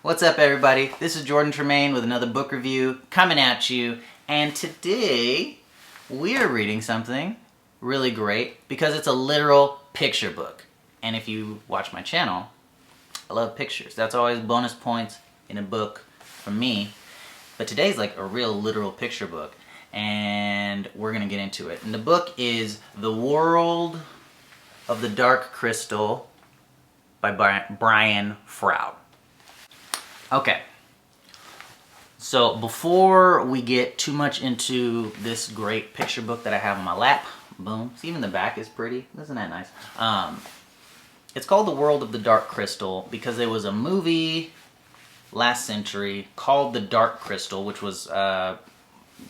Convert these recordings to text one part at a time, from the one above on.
What's up, everybody? This is Jordan Tremaine with another book review coming at you, and today we are reading something really great because it's a literal picture book. And if you watch my channel, I love pictures. That's always bonus points in a book from me. But today's like a real literal picture book, and we're gonna get into it. And the book is The World of the Dark Crystal by Brian Froud. Okay, so before we get too much into this great picture book that I have on my lap, boom, see, even the back is pretty, isn't that nice? It's called The World of the Dark Crystal because there was a movie last century called The Dark Crystal, which was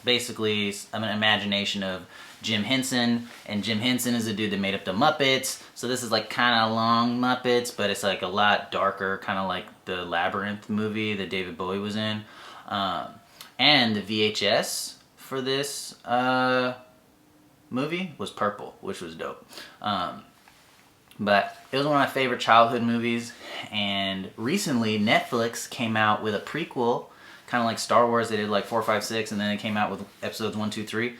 basically an imagination of Jim Henson, and Jim Henson is the dude that made up the Muppets, so this is like kind of long Muppets, but it's like a lot darker, kind of like the Labyrinth movie that David Bowie was in. And the VHS for this movie was purple, which was dope. But it was one of my favorite childhood movies, and recently Netflix came out with a prequel, kind of like Star Wars. They did like 4, 5, 6, and then they came out with episodes 1, 2, 3.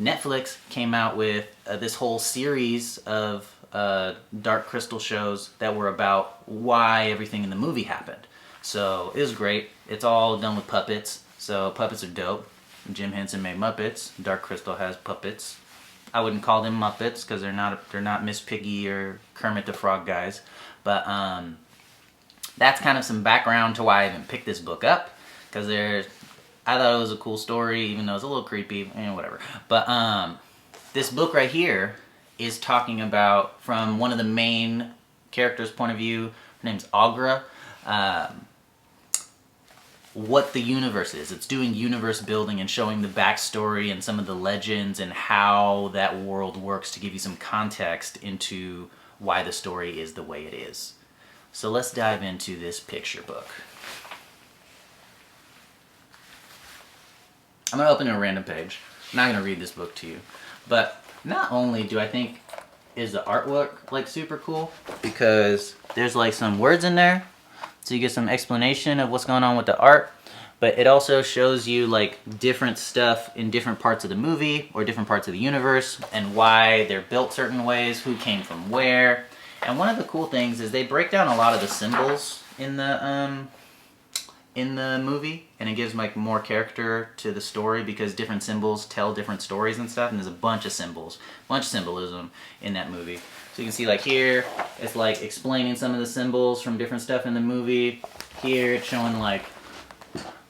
Netflix came out with this whole series of Dark Crystal shows that were about why everything in the movie happened. So it was great. It's all done with puppets, so puppets are dope. Jim Henson made Muppets. Dark Crystal has puppets. I wouldn't call them Muppets because they're not Miss Piggy or Kermit the Frog guys. But that's kind of some background to why I even picked this book up, because I thought it was a cool story, even though it's a little creepy, whatever. But this book right here is talking about, from one of the main characters' point of view, her name's Aughra, what the universe is. It's doing universe building and showing the backstory and some of the legends and how that world works to give you some context into why the story is the way it is. So let's dive into this picture book. I'm going to open a random page. I'm not going to read this book to you. But not only do I think is the artwork like super cool, because there's like some words in there, so you get some explanation of what's going on with the art, but it also shows you like different stuff in different parts of the movie or different parts of the universe and why they're built certain ways, who came from where. And one of the cool things is they break down a lot of the symbols in the movie, and it gives like more character to the story because different symbols tell different stories and stuff, and there's a bunch of symbolism in that movie. So you can see like here, it's like explaining some of the symbols from different stuff in the movie. Here it's showing like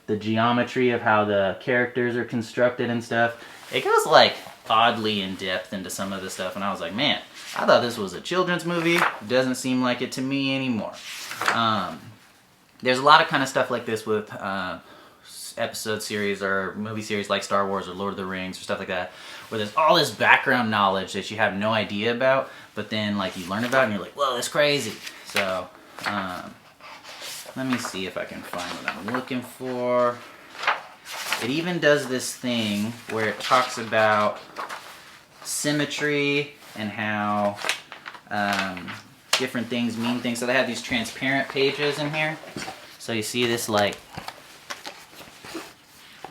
the geometry of how the characters are constructed and stuff. It goes like oddly in depth into some of the stuff, and I was like, man, I thought this was a children's movie. Doesn't seem like it to me anymore. There's a lot of kind of stuff like this with episode series or movie series like Star Wars or Lord of the Rings or stuff like that, where there's all this background knowledge that you have no idea about, but then like you learn about it and you're like, whoa, that's crazy. So let me see if I can find what I'm looking for. It even does this thing where it talks about symmetry and how different things mean things. So they have these transparent pages in here. So you see this, like,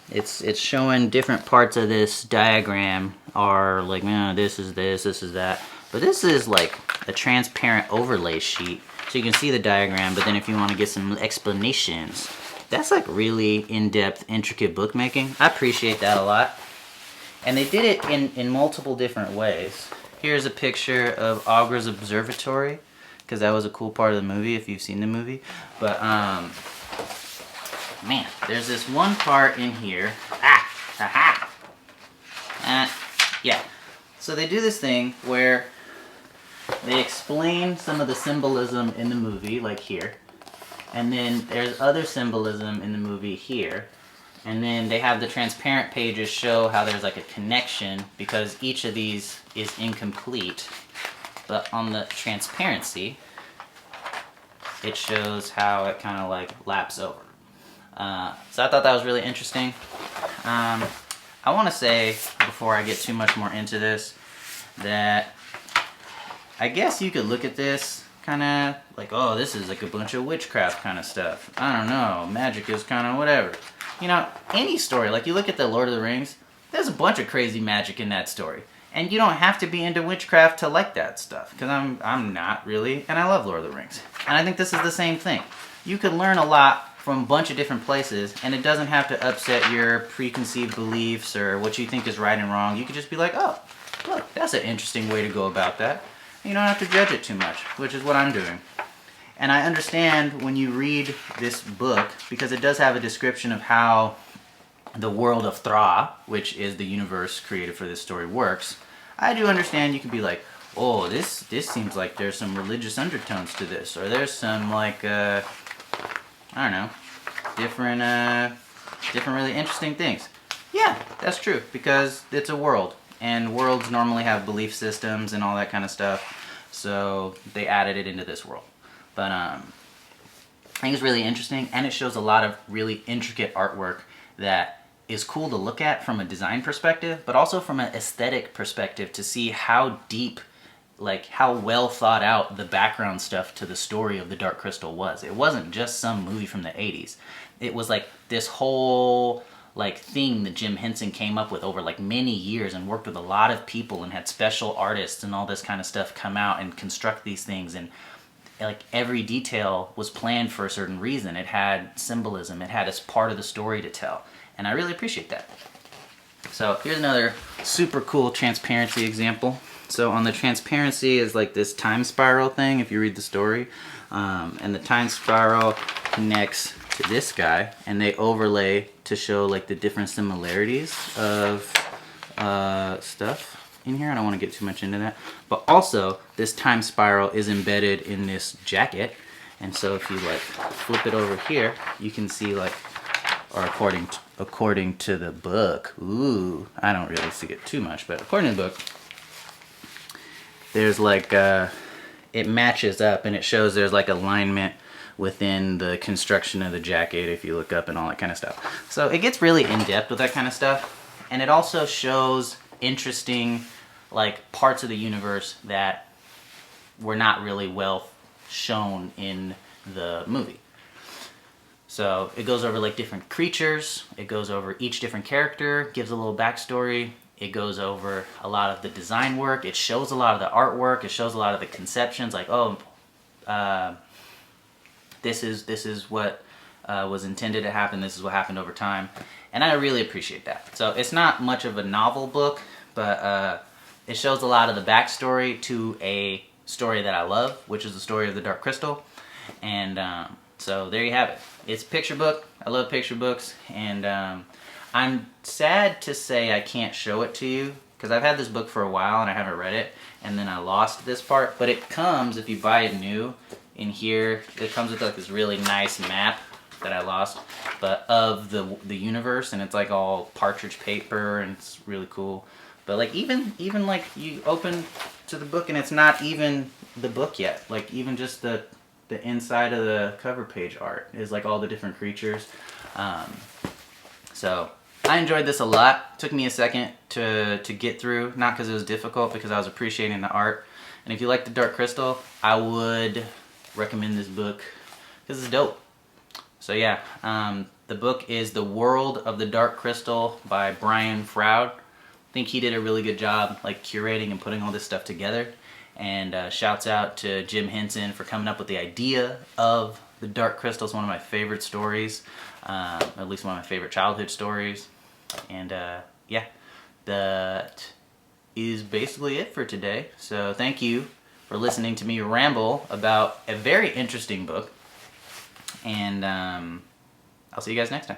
it's showing different parts of this diagram are like, this is this, this is that. But this is like a transparent overlay sheet. So you can see the diagram, but then if you want to get some explanations, that's like really in-depth, intricate bookmaking. I appreciate that a lot. And they did it in multiple different ways. Here's a picture of Aughra's observatory, because that was a cool part of the movie if you've seen the movie. But man, there's this one part in here. Yeah. So they do this thing where they explain some of the symbolism in the movie, like here. And then there's other symbolism in the movie here. And then they have the transparent pages show how there's like a connection, because each of these is incomplete. But on the transparency, it shows how it kind of like laps over. So I thought that was really interesting. I want to say, before I get too much more into this, that I guess you could look at this kind of like, oh, this is like a bunch of witchcraft kind of stuff. I don't know, magic is kind of whatever. You know, any story, like you look at the Lord of the Rings, there's a bunch of crazy magic in that story. And you don't have to be into witchcraft to like that stuff, because I'm not really, and I love Lord of the Rings. And I think this is the same thing. You can learn a lot from a bunch of different places, and it doesn't have to upset your preconceived beliefs or what you think is right and wrong. You could just be like, oh, look, that's an interesting way to go about that. You don't have to judge it too much, which is what I'm doing. And I understand when you read this book, because it does have a description of how the world of Froud, which is the universe created for this story, works. I do understand you can be like, oh, this seems like there's some religious undertones to this, or there's some like, I don't know, different really interesting things. Yeah, that's true, because it's a world, and worlds normally have belief systems and all that kind of stuff, so they added it into this world. But I think it's really interesting, and it shows a lot of really intricate artwork that is cool to look at from a design perspective, but also from an aesthetic perspective to see how deep, like how well thought out the background stuff to the story of the Dark Crystal was. It wasn't just some movie from the 80s. It was like this whole like thing that Jim Henson came up with over like many years and worked with a lot of people and had special artists and all this kind of stuff come out and construct these things, and like every detail was planned for a certain reason. It had symbolism. It had as part of the story to tell. And I really appreciate that. So here's another super cool transparency example. So on the transparency is like this time spiral thing, if you read the story. And the time spiral connects to this guy, and they overlay to show like the different similarities of stuff in here. I don't want to get too much into that. But also, this time spiral is embedded in this jacket. And so if you like flip it over here, you can see like, or according to the book, ooh, I don't really see it too much, but according to the book, there's like, it matches up, and it shows there's like alignment within the construction of the jacket if you look up and all that kind of stuff. So it gets really in-depth with that kind of stuff, and it also shows interesting like parts of the universe that were not really well shown in the movie. So it goes over like different creatures, it goes over each different character, gives a little backstory, it goes over a lot of the design work, it shows a lot of the artwork, it shows a lot of the conceptions, like, oh, this is what was intended to happen, this is what happened over time, and I really appreciate that. So it's not much of a novel book, but it shows a lot of the backstory to a story that I love, which is the story of the Dark Crystal, and so there you have it. It's a picture book. I love picture books, and I'm sad to say I can't show it to you because I've had this book for a while and I haven't read it, and then I lost this part. But it comes, if you buy it new, in here, it comes with like this really nice map that I lost, but of the universe, and it's like all partridge paper, and it's really cool. But like even like you open to the book and it's not even the book yet. Like even just the inside of the cover page art is like all the different creatures. So I enjoyed this a lot. It took me a second to get through, not because it was difficult, because I was appreciating the art. And if you like the Dark Crystal, I would recommend this book because it's dope. So yeah, the book is The World of the Dark Crystal by Brian Froud. I think he did a really good job like curating and putting all this stuff together. And shouts out to Jim Henson for coming up with the idea of the Dark Crystal. It's one of my favorite stories, at least one of my favorite childhood stories. And yeah, that is basically it for today. So thank you for listening to me ramble about a very interesting book. And I'll see you guys next time.